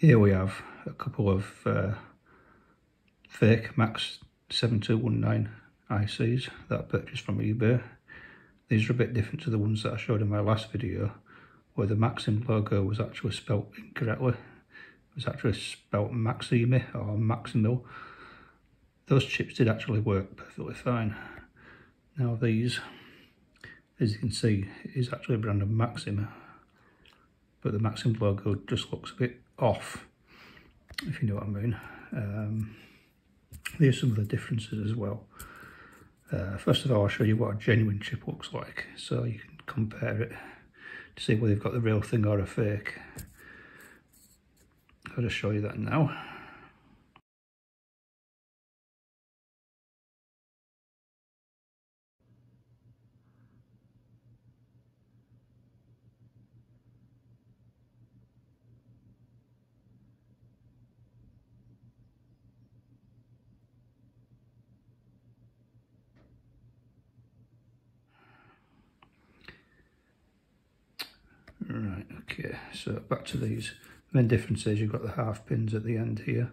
Here we have a couple of fake MAX7219 ICs that I purchased from eBay. These are a bit different to the ones that I showed in my last video, where the Maxim logo was actually spelt incorrectly. It was actually spelt Maximi or Maximl. Those chips did actually work perfectly fine. Now these, as you can see, is actually a brand of Maxim, but the Maxim logo just looks a bit off, if you know what I mean. Here's some of the differences as well. First of all, I'll show you what a genuine chip looks like, so you can compare it to see whether they've got the real thing or a fake. I'll just show you that now. Right, okay, so back to these. The main difference is you've got the half pins at the end here.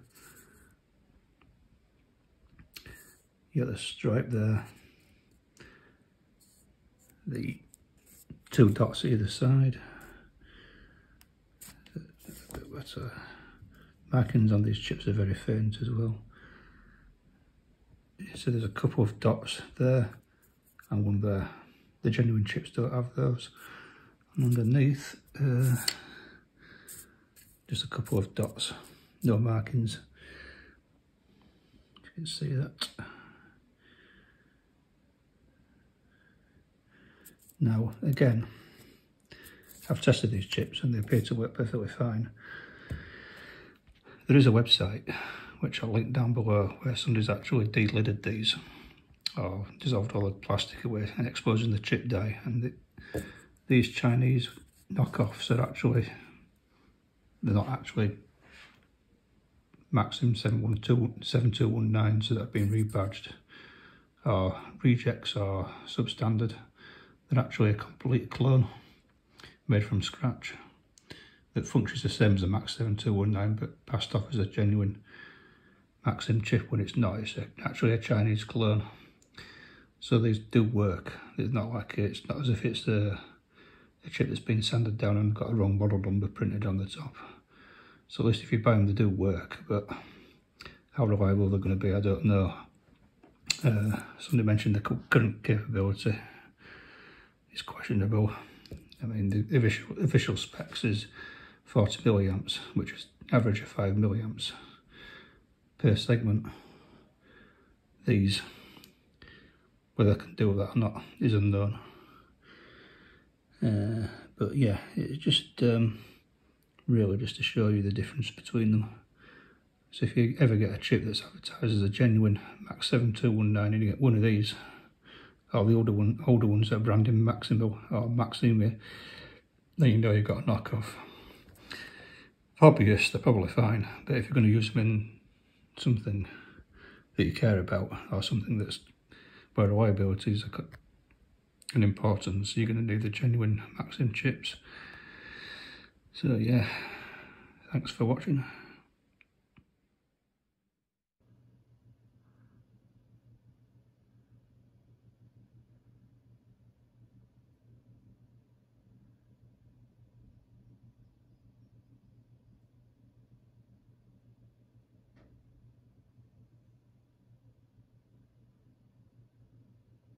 You got the stripe there, the two dots either side. A bit better. Markings on these chips are very faint as well. So there's a couple of dots there and one there. The genuine chips don't have those. And underneath, just a couple of dots, no markings. You can see that. Now, again, I've tested these chips and they appear to work perfectly fine. There is a website, which I'll link down below, where somebody's actually de-lidded these, or dissolved all the plastic away and exposing the chip die. And these Chinese knockoffs are actually, they're not actually Maxim 7219, so that have been rebadged, or rejects or substandard. They're actually a complete clone made from scratch that functions the same as the Max7219, but passed off as a genuine Maxim chip when it's not. It's actually a Chinese clone. So these do work. It's not like it's not as if it's a chip that's been sanded down and got a wrong model number printed on the top. So at least if you buy them, they do work, but how reliable they're going to be, I don't know. Somebody mentioned the current capability is questionable. I mean, the official specs is 40 milliamps, which is average of 5 milliamps per segment. These, whether they can do that or not, is unknown. But yeah, it's just really just to show you the difference between them. So if you ever get a chip that's advertised as a genuine Max7219 and you get one of these, or the older ones that are branded Maximl or Maximi, then you know you've got a knockoff. Hobbyists, they're probably fine, but if you're going to use them in something that you care about, or something that's where reliability is an importance, you're going to need the genuine Maxim chips. So yeah, thanks for watching.